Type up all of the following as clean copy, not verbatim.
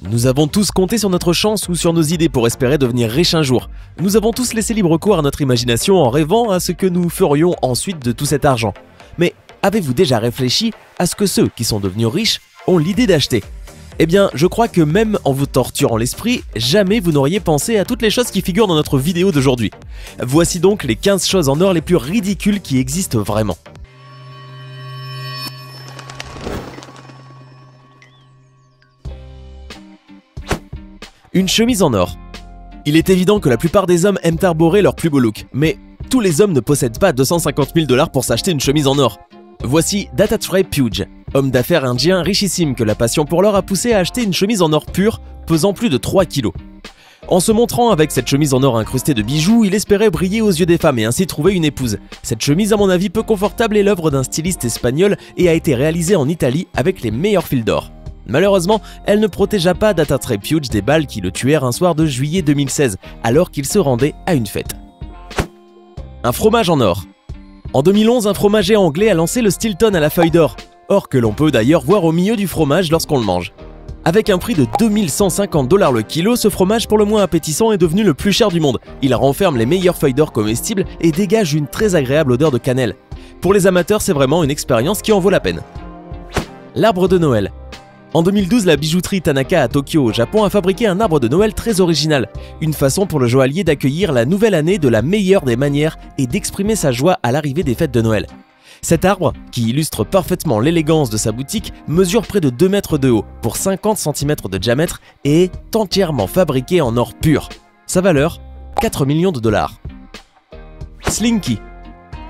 Nous avons tous compté sur notre chance ou sur nos idées pour espérer devenir riches un jour. Nous avons tous laissé libre cours à notre imagination en rêvant à ce que nous ferions ensuite de tout cet argent. Mais avez-vous déjà réfléchi à ce que ceux qui sont devenus riches ont l'idée d'acheter ? Eh bien, je crois que même en vous torturant l'esprit, jamais vous n'auriez pensé à toutes les choses qui figurent dans notre vidéo d'aujourd'hui. Voici donc les 15 choses en or les plus ridicules qui existent vraiment. Une chemise en or. Il est évident que la plupart des hommes aiment arborer leur plus beau look, mais tous les hommes ne possèdent pas 250 000 $ pour s'acheter une chemise en or. Voici Dattatray Puje, homme d'affaires indien richissime que la passion pour l'or a poussé à acheter une chemise en or pur pesant plus de 3 kg. En se montrant avec cette chemise en or incrustée de bijoux, il espérait briller aux yeux des femmes et ainsi trouver une épouse. Cette chemise, à mon avis peu confortable, est l'œuvre d'un styliste espagnol et a été réalisée en Italie avec les meilleurs fils d'or. Malheureusement, elle ne protégea pas Dattatray Puje des balles qui le tuèrent un soir de juillet 2016, alors qu'il se rendait à une fête. Un fromage en or. En 2011, un fromager anglais a lancé le Stilton à la feuille d'or, or que l'on peut d'ailleurs voir au milieu du fromage lorsqu'on le mange. Avec un prix de 2150 $ le kilo, ce fromage pour le moins appétissant est devenu le plus cher du monde. Il renferme les meilleures feuilles d'or comestibles et dégage une très agréable odeur de cannelle. Pour les amateurs, c'est vraiment une expérience qui en vaut la peine. L'arbre de Noël. En 2012, la bijouterie Tanaka à Tokyo, au Japon, a fabriqué un arbre de Noël très original. Une façon pour le joaillier d'accueillir la nouvelle année de la meilleure des manières et d'exprimer sa joie à l'arrivée des fêtes de Noël. Cet arbre, qui illustre parfaitement l'élégance de sa boutique, mesure près de 2 mètres de haut pour 50 cm de diamètre et est entièrement fabriqué en or pur. Sa valeur, 4 millions de $. Slinky.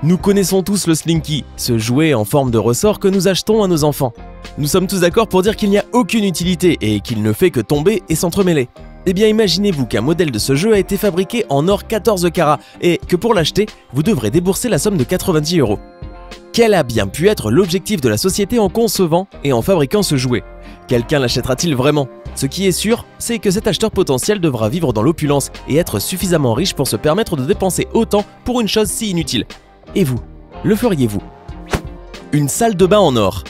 Nous connaissons tous le Slinky, ce jouet en forme de ressort que nous achetons à nos enfants. Nous sommes tous d'accord pour dire qu'il n'y a aucune utilité et qu'il ne fait que tomber et s'entremêler. Eh bien imaginez-vous qu'un modèle de ce jeu a été fabriqué en or 14 carats et que pour l'acheter, vous devrez débourser la somme de 90 €. Quel a bien pu être l'objectif de la société en concevant et en fabriquant ce jouet? Quelqu'un l'achètera-t-il vraiment? Ce qui est sûr, c'est que cet acheteur potentiel devra vivre dans l'opulence et être suffisamment riche pour se permettre de dépenser autant pour une chose si inutile. Et vous, le feriez-vous? Une salle de bain en or.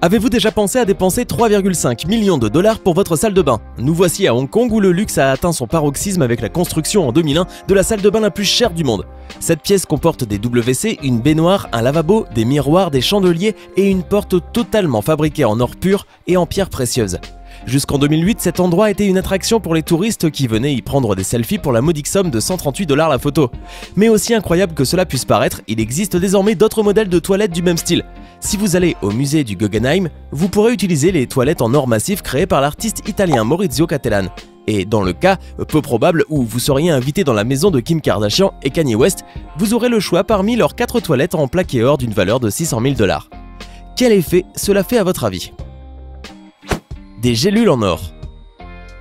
Avez-vous déjà pensé à dépenser 3,5 millions de $ pour votre salle de bain? Nous voici à Hong Kong où le luxe a atteint son paroxysme avec la construction en 2001 de la salle de bain la plus chère du monde. Cette pièce comporte des WC, une baignoire, un lavabo, des miroirs, des chandeliers et une porte totalement fabriquée en or pur et en pierres précieuses. Jusqu'en 2008, cet endroit était une attraction pour les touristes qui venaient y prendre des selfies pour la modique somme de 138 $ la photo. Mais aussi incroyable que cela puisse paraître, il existe désormais d'autres modèles de toilettes du même style. Si vous allez au musée du Guggenheim, vous pourrez utiliser les toilettes en or massif créées par l'artiste italien Maurizio Cattelan. Et dans le cas, peu probable, où vous seriez invité dans la maison de Kim Kardashian et Kanye West, vous aurez le choix parmi leurs 4 toilettes en plaqué or d'une valeur de 600 000 $. Quel effet cela fait à votre avis? Des gélules en or.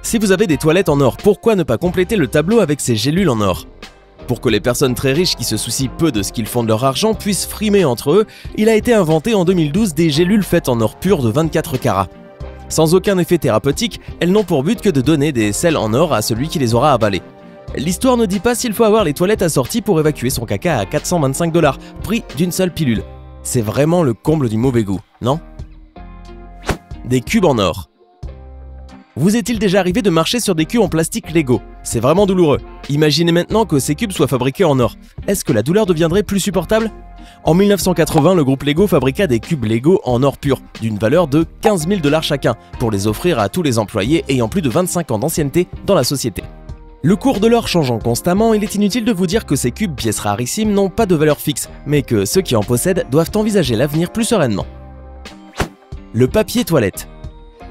Si vous avez des toilettes en or, pourquoi ne pas compléter le tableau avec ces gélules en or? Pour que les personnes très riches qui se soucient peu de ce qu'ils font de leur argent puissent frimer entre eux, il a été inventé en 2012 des gélules faites en or pur de 24 carats. Sans aucun effet thérapeutique, elles n'ont pour but que de donner des selles en or à celui qui les aura avalées. L'histoire ne dit pas s'il faut avoir les toilettes assorties pour évacuer son caca à 425 $, prix d'une seule pilule. C'est vraiment le comble du mauvais goût, non? Des cubes en or. Vous est-il déjà arrivé de marcher sur des cubes en plastique Lego? C'est vraiment douloureux. Imaginez maintenant que ces cubes soient fabriqués en or. Est-ce que la douleur deviendrait plus supportable? En 1980, le groupe Lego fabriqua des cubes Lego en or pur, d'une valeur de 15 000 $ chacun, pour les offrir à tous les employés ayant plus de 25 ans d'ancienneté dans la société. Le cours de l'or changeant constamment, il est inutile de vous dire que ces cubes, pièces rarissimes, n'ont pas de valeur fixe, mais que ceux qui en possèdent doivent envisager l'avenir plus sereinement. Le papier toilette.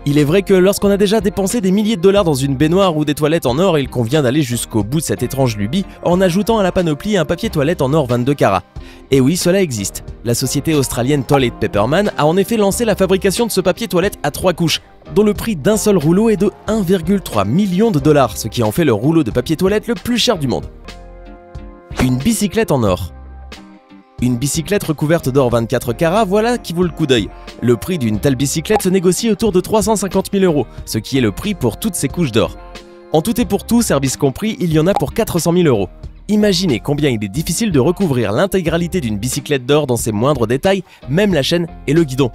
Il est vrai que lorsqu'on a déjà dépensé des milliers de dollars dans une baignoire ou des toilettes en or, il convient d'aller jusqu'au bout de cette étrange lubie en ajoutant à la panoplie un papier toilette en or 22 carats. Et oui, cela existe. La société australienne Toilet Paperman a en effet lancé la fabrication de ce papier toilette à 3 couches, dont le prix d'un seul rouleau est de 1,3 million de $, ce qui en fait le rouleau de papier toilette le plus cher du monde. Une bicyclette en or. Une bicyclette recouverte d'or 24 carats, voilà qui vaut le coup d'œil. Le prix d'une telle bicyclette se négocie autour de 350 000 €, ce qui est le prix pour toutes ces couches d'or. En tout et pour tout, service compris, il y en a pour 400 000 €. Imaginez combien il est difficile de recouvrir l'intégralité d'une bicyclette d'or dans ses moindres détails, même la chaîne et le guidon.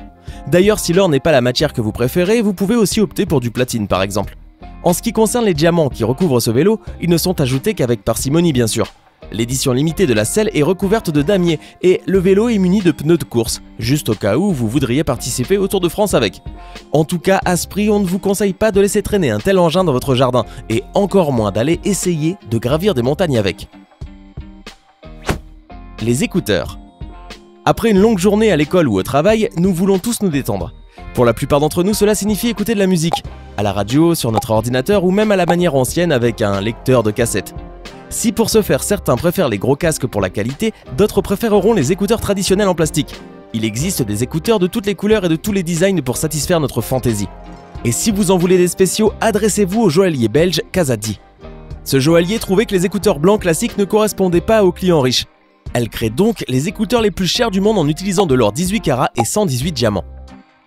D'ailleurs, si l'or n'est pas la matière que vous préférez, vous pouvez aussi opter pour du platine par exemple. En ce qui concerne les diamants qui recouvrent ce vélo, ils ne sont ajoutés qu'avec parcimonie bien sûr. L'édition limitée de la selle est recouverte de damier et le vélo est muni de pneus de course, juste au cas où vous voudriez participer au Tour de France avec. En tout cas, à ce prix, on ne vous conseille pas de laisser traîner un tel engin dans votre jardin et encore moins d'aller essayer de gravir des montagnes avec. Les écouteurs. Après une longue journée à l'école ou au travail, nous voulons tous nous détendre. Pour la plupart d'entre nous, cela signifie écouter de la musique, à la radio, sur notre ordinateur ou même à la manière ancienne avec un lecteur de cassette. Si pour ce faire certains préfèrent les gros casques pour la qualité, d'autres préféreront les écouteurs traditionnels en plastique. Il existe des écouteurs de toutes les couleurs et de tous les designs pour satisfaire notre fantaisie. Et si vous en voulez des spéciaux, adressez-vous au joaillier belge Kazadi. Ce joaillier trouvait que les écouteurs blancs classiques ne correspondaient pas aux clients riches. Elle crée donc les écouteurs les plus chers du monde en utilisant de l'or 18 carats et 118 diamants.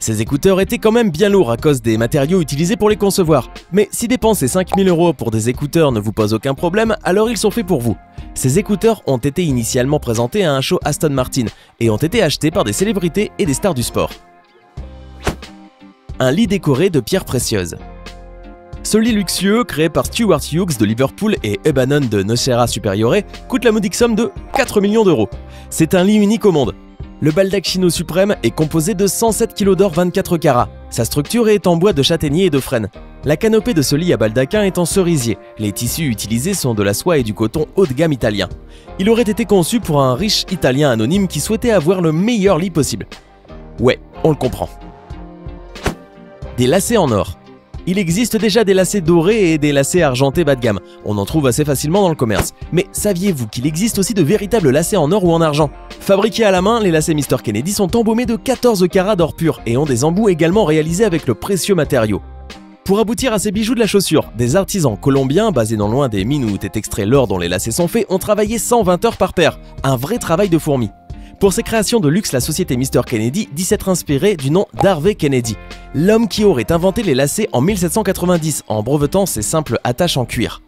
Ces écouteurs étaient quand même bien lourds à cause des matériaux utilisés pour les concevoir. Mais si dépenser 5000 € pour des écouteurs ne vous pose aucun problème, alors ils sont faits pour vous. Ces écouteurs ont été initialement présentés à un show Aston Martin et ont été achetés par des célébrités et des stars du sport. Un lit décoré de pierres précieuses. Ce lit luxueux, créé par Stuart Hughes de Liverpool et Ebanon de Nocera Superiore, coûte la modique somme de 4 millions d'euros. C'est un lit unique au monde. Le baldacchino suprême est composé de 107 kg d'or 24 carats. Sa structure est en bois de châtaignier et de frêne. La canopée de ce lit à baldaquin est en cerisier. Les tissus utilisés sont de la soie et du coton haut de gamme italien. Il aurait été conçu pour un riche italien anonyme qui souhaitait avoir le meilleur lit possible. Ouais, on le comprend. Des lacets en or. Il existe déjà des lacets dorés et des lacets argentés bas de gamme. On en trouve assez facilement dans le commerce. Mais saviez-vous qu'il existe aussi de véritables lacets en or ou en argent? Fabriqués à la main, les lacets Mr Kennedy sont embaumés de 14 carats d'or pur et ont des embouts également réalisés avec le précieux matériau. Pour aboutir à ces bijoux de la chaussure, des artisans colombiens, basés non loin des mines où est extrait l'or dont les lacets sont faits, ont travaillé 120 heures par paire. Un vrai travail de fourmi. Pour ses créations de luxe, la société Mr Kennedy dit s'être inspirée du nom d'Harvey Kennedy, l'homme qui aurait inventé les lacets en 1790 en brevetant ses simples attaches en cuir.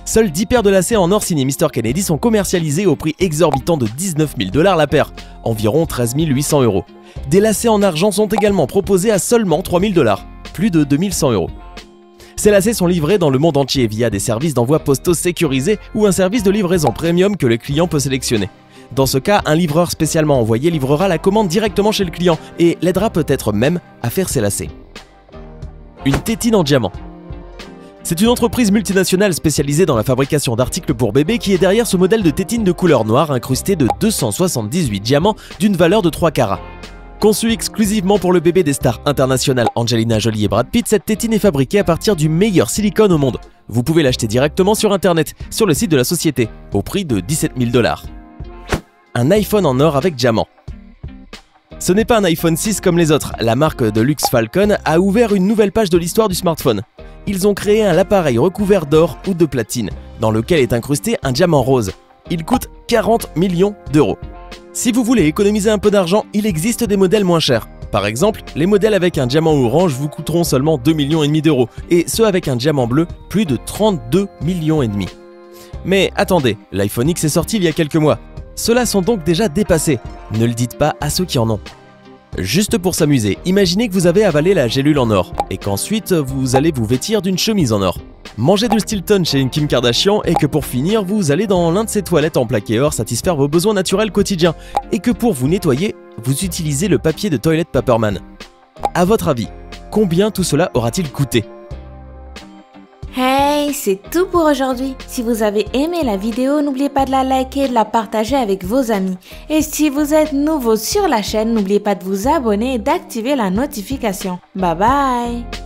Seuls 10 paires de lacets en or signés Mr Kennedy sont commercialisés au prix exorbitant de 19 000 $ la paire, environ 13 800 €. Des lacets en argent sont également proposés à seulement 3 000 $, plus de 2 100 €. Ces lacets sont livrés dans le monde entier via des services d'envoi postaux sécurisés ou un service de livraison premium que le client peut sélectionner. Dans ce cas, un livreur spécialement envoyé livrera la commande directement chez le client et l'aidera peut-être même à faire ses lacets. Une tétine en diamant. C'est une entreprise multinationale spécialisée dans la fabrication d'articles pour bébés qui est derrière ce modèle de tétine de couleur noire incrustée de 278 diamants d'une valeur de 3 carats. Conçue exclusivement pour le bébé des stars internationales Angelina Jolie et Brad Pitt, cette tétine est fabriquée à partir du meilleur silicone au monde. Vous pouvez l'acheter directement sur internet, sur le site de la société, au prix de 17 000 $. Un iPhone en or avec diamant. Ce n'est pas un iPhone 6 comme les autres, la marque de luxe Falcon a ouvert une nouvelle page de l'histoire du smartphone. Ils ont créé un appareil recouvert d'or ou de platine, dans lequel est incrusté un diamant rose. Il coûte 40 millions €. Si vous voulez économiser un peu d'argent, il existe des modèles moins chers. Par exemple, les modèles avec un diamant orange vous coûteront seulement 2,5 millions €, et ceux avec un diamant bleu, plus de 32,5 millions €. Mais attendez, l'iPhone X est sorti il y a quelques mois. Ceux-là sont donc déjà dépassés. Ne le dites pas à ceux qui en ont. Juste pour s'amuser, imaginez que vous avez avalé la gélule en or et qu'ensuite vous allez vous vêtir d'une chemise en or. Mangez du Stilton chez une Kim Kardashian et que pour finir, vous allez dans l'un de ses toilettes en plaqué or satisfaire vos besoins naturels quotidiens et que pour vous nettoyer, vous utilisez le papier de Toilet Paperman. À votre avis, combien tout cela aura-t-il coûté ? Hey, c'est tout pour aujourd'hui. Si vous avez aimé la vidéo, n'oubliez pas de la liker et de la partager avec vos amis. Et si vous êtes nouveau sur la chaîne, n'oubliez pas de vous abonner et d'activer la notification. Bye bye!